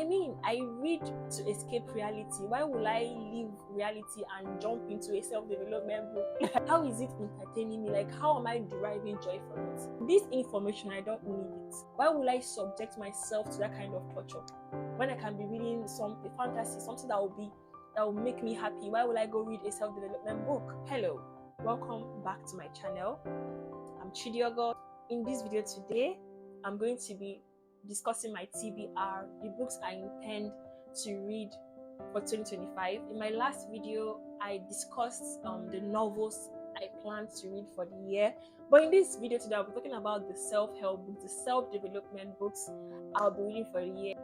I mean, I read to escape reality. Why will I leave reality and jump into a self-development book? How is it entertaining me? Like, how am I deriving joy from it? This information, I don't need it. Why will I subject myself to that kind of torture when I can be reading something fantasy, something that will make me happy? Why will I go read a self-development book? Hello, welcome back to my channel. I'm Chidiogo. In this video today, I'm going to be discussing my TBR, the books I intend to read for 2025. In my last video, I discussed the novels I plan to read for the year. But in this video today, I'll be talking about the self-help books, the self-development books I'll be reading for the year.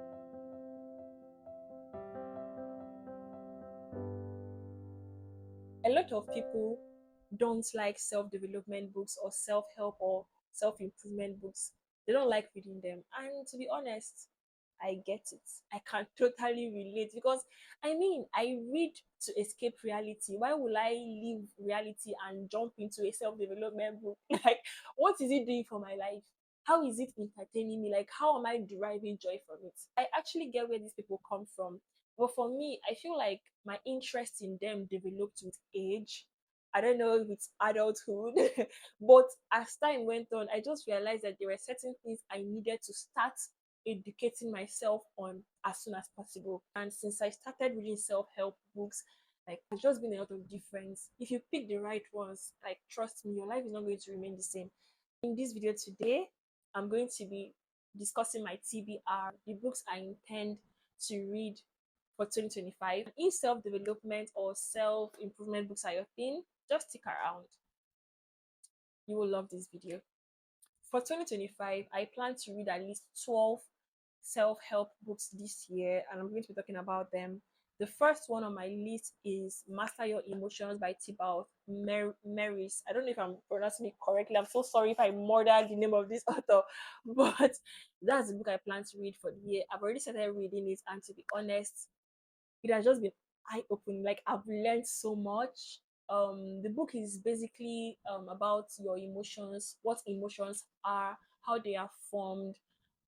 A lot of people don't like self-development books or self-help or self-improvement books. They don't like reading them. And to be honest, I get it. I can totally relate because I mean, I read to escape reality. Why will I leave reality and jump into a self-development book? Like, what is it doing for my life? How is it entertaining me? Like, how am I deriving joy from it? I actually get where these people come from. But for me, I feel like my interest in them developed with age. I don't know if it's adulthood, but as time went on, I just realized that there were certain things I needed to start educating myself on as soon as possible. And since I started reading self-help books, like there's just been a lot of difference. If you pick the right ones, like trust me, your life is not going to remain the same. In this video today, I'm going to be discussing my TBR, the books I intend to read for 2025. If self-development or self-improvement books are your thing, just stick around. You will love this video. For 2025, I plan to read at least 12 self-help books this year, and I'm going to be talking about them. The first one on my list is Master Your Emotions by Thibaut Meurisse. I don't know if I'm pronouncing it correctly. I'm so sorry if I murdered the name of this author, but that's the book I plan to read for the year. I've already started reading it, and to be honest, it has just been eye-opening. Like, I've learned so much. The book is basically about your emotions, what emotions are, how they are formed,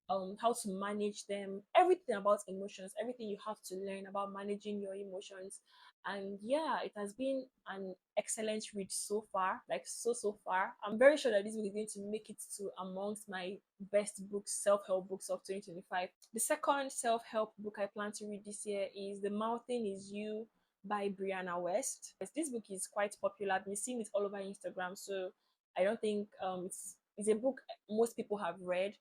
how to manage them, everything about emotions, everything you have to learn about managing your emotions. And yeah, it has been an excellent read so far, like so far. I'm very sure that this book is going to make it to amongst my best books, self-help books of 2025. The second self-help book I plan to read this year is The Mountain Is You by Brianna West. This book is quite popular. I've been seeing it all over Instagram, so I don't think it's a book most people have read.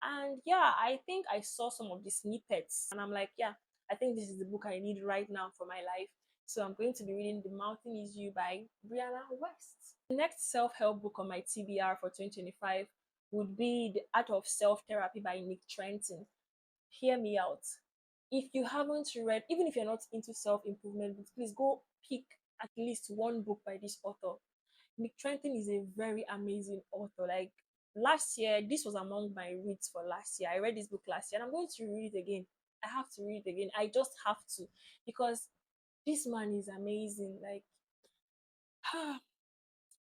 And yeah, I think I saw some of the snippets and I'm like, yeah, I think this is the book I need right now for my life. So I'm going to be reading The Mountain Is You by Brianna West. The next self-help book on my TBR for 2025 would be The Art of Self-Therapy by Nick Trenton. Hear me out. If you haven't read, even if you're not into self-improvement books, please go pick at least one book by this author. Nick Trenton is a very amazing author. Like, last year, this was among my reads for last year. I read this book last year and I'm going to read it again. I have to read it again. I just have to, because this man is amazing. Like,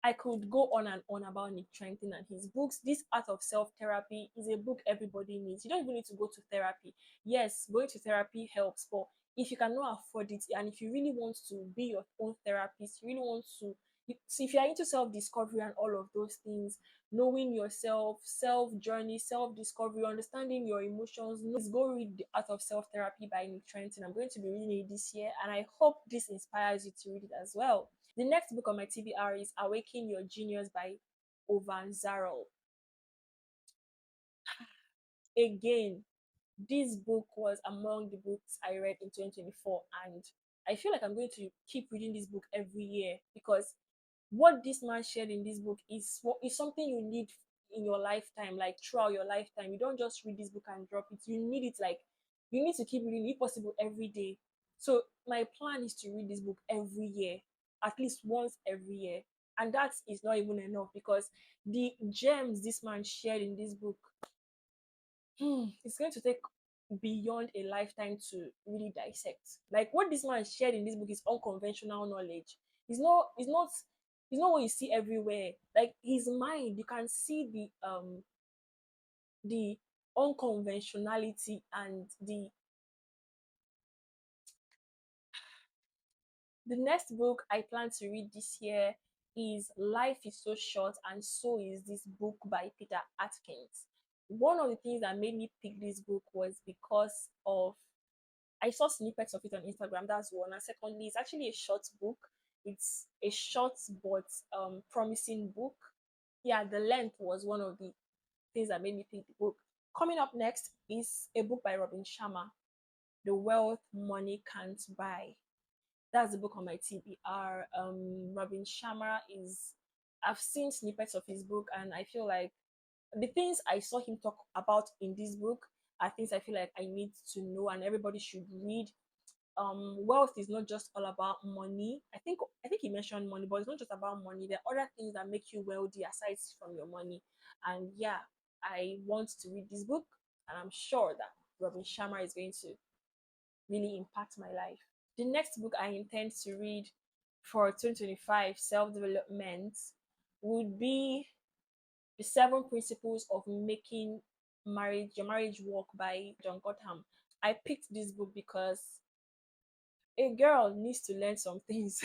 I could go on and on about Nick Trenton and his books. This Art of Self-Therapy is a book everybody needs. You don't even need to go to therapy. Yes, going to therapy helps, but if you cannot afford it and if you really want to be your own therapist, you really want to, so if you're into self-discovery and all of those things, knowing yourself, self-journey, self-discovery, understanding your emotions, go read The Art of Self-Therapy by Nick Trenton. I'm going to be reading it this year and I hope this inspires you to read it as well. The next book on my TBR is Awaken Your Genius by Ozan Varol. Again, this book was among the books I read in 2024, and I feel like I'm going to keep reading this book every year because what this man shared in this book is something you need in your lifetime, like throughout your lifetime. You don't just read this book and drop it. You need it, like, you need to keep reading, if possible, every day. So my plan is to read this book every year, at least once every year. And that is not even enough because the gems this man shared in this book, it's going to take beyond a lifetime to really dissect. Like, what this man shared in this book is unconventional knowledge. It's not what you see everywhere. Like, his mind, you can see the unconventionality and the The next book I plan to read this year is Life is So Short and So Is This Book by Peter Atkins. One of the things that made me pick this book was because of I saw snippets of it on Instagram. That's one. And secondly, it's actually a short book. It's a short but promising book. Yeah, the length was one of the things that made me pick the book. Coming up next is a book by Robin Sharma, The Wealth Money Can't Buy. That's the book on my TBR. Robin Sharma is, I've seen snippets of his book, and I feel like the things I saw him talk about in this book are things I feel like I need to know and everybody should read. Wealth is not just all about money. I think he mentioned money, but it's not just about money. There are other things that make you wealthy aside from your money. And yeah, I want to read this book, and I'm sure that Robin Sharma is going to really impact my life. The next book I intend to read for 2025 self development would be The Seven Principles of Making Your Marriage Work by John Gottman. I picked this book because a girl needs to learn some things.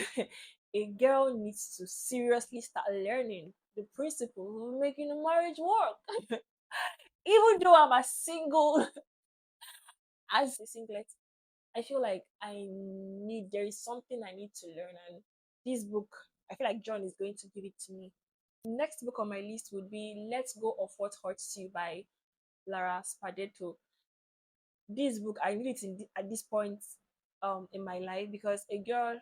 A girl needs to seriously start learning the principles of making a marriage work. Even though I'm a single, as a singlet, I feel like there is something I need to learn. And this book, I feel like John is going to give it to me. Next book on my list would be Let's Go of What Hurts You by Lara Spadetto. This book, I need it at this point in my life because a girl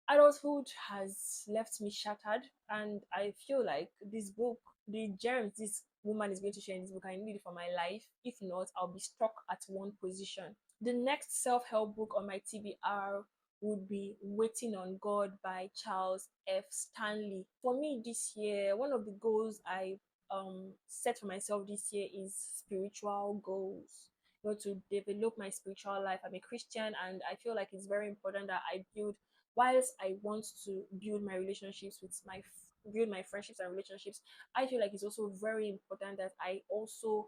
adulthood has left me shattered, and I feel like this book, the gems this woman is going to share in this book, I need it for my life. If not, I'll be stuck at one position. The next self-help book on my TBR would be Waiting on God by Charles F. Stanley. For me this year, one of the goals I set for myself this year is spiritual goals. To develop my spiritual life. I'm a Christian, and I feel like it's very important that I build, whilst I want to build my relationships with build my friendships and relationships, I feel like it's also very important that I also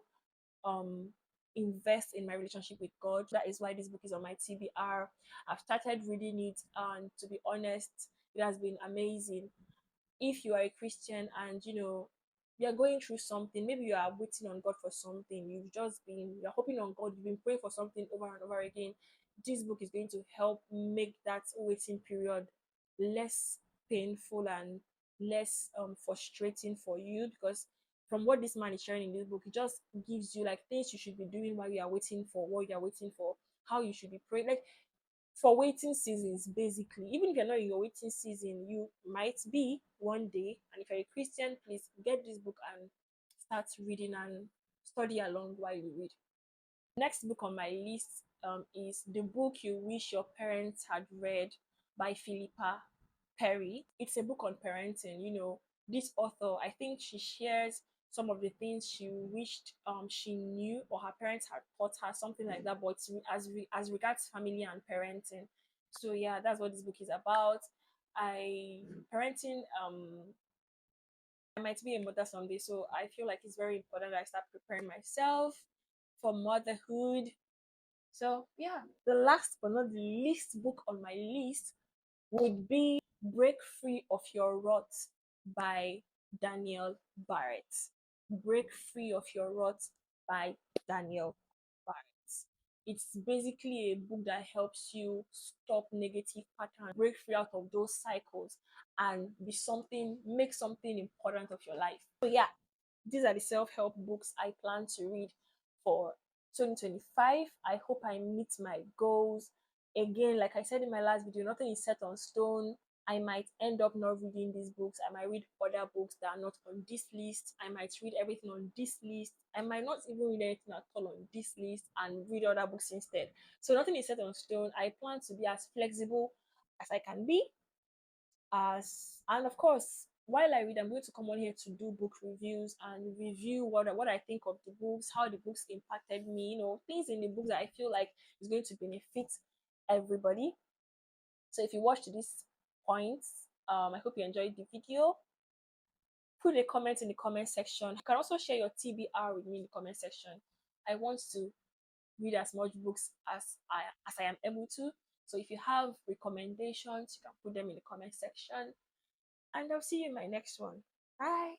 um invest in my relationship with God. That is why this book is on my TBR. I've started reading it, and to be honest, it has been amazing. If you are a Christian and you're going through something, maybe you are waiting on God for something, you're hoping on God, you've been praying for something over and over again, this book is going to help make that waiting period less painful and less frustrating for you, because from what this man is sharing in this book, it just gives you like things you should be doing while you are waiting for what you are waiting for, how you should be praying, like for waiting seasons. Basically, even if you're not in your waiting season, you might be one day. And if you're a Christian, please get this book and start reading and study along while you read. Next book on my list is The Book You Wish Your Parents Had Read by Phillipa Perry. It's a book on parenting. This author, I think she shares some of the things she wished she knew or her parents had taught her, something like that, but as regards family and parenting. So yeah, that's what this book is about. I parenting I might be a mother someday, so I feel like it's very important that I start preparing myself for motherhood. So yeah, the last but not the least book on my list would be Break Free of Your Rut by Daniel Barret. Break Free of Your Rut by Daniel Barret. It's basically a book that helps you stop negative patterns, break free out of those cycles, and make something important of your life. So yeah, these are the self-help books I plan to read for 2025. I hope I meet my goals. Again, like I said in my last video, nothing is set on stone. I might end up not reading these books. I might read other books that are not on this list. I might read everything on this list. I might not even read anything at all on this list and read other books instead. So nothing is set on stone. I plan to be as flexible as I can be, as and of course, while I read, I'm going to come on here to do book reviews and review what I think of the books, how the books impacted me, things in the books that I feel like is going to benefit everybody. So if you watched this point, I hope you enjoyed the video. Put a comment in the comment section. You can also share your TBR with me in the comment section. I want to read as much books as I am able to. So if you have recommendations, you can put them in the comment section. And I'll see you in my next one. Bye.